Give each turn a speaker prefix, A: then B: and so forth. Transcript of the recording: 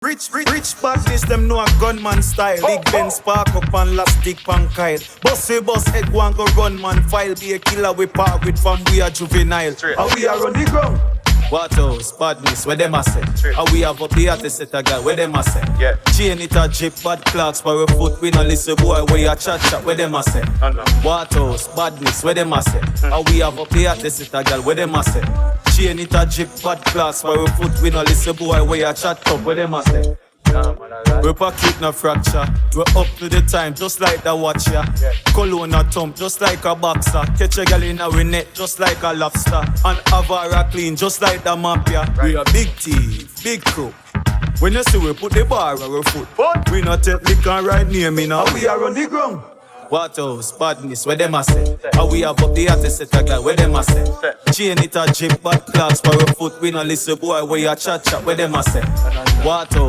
A: Rich badness, them know a gunman style. Big Ben spark up and last dick pan Kyle. Boss head go and go run man file. Be a killer we part with from we are juvenile. And we are on the ground. What else? Badness, where them a say? And we have up the artist set a guy, where them a say?
B: Yeah.
A: Chain it a drip, bad clocks for a foot. We no listen boy, where you chat, where them a say? What else? Badness, where them a say? And we have up the artist set a guy, where them a say? Chain it a drip, bad clocks for a foot. We no listen boy, where you chat up, where them a say? We pocket no fracture. We up to the time, just like the watcher. Cologne a thump, just like a boxer. Catch a girl in our net, just like a lobster. And Avara clean, just like the mafia. We a big thief, big crook. When you see we put the bar on our foot, we not take liquor right near me now. We are on the ground. What else? Badness, where them a say? And we have up the artist set a guy, where them a say? Chain it a drip, bad clocks for a foot. We no listen boy, where you chat, where them a say? What else?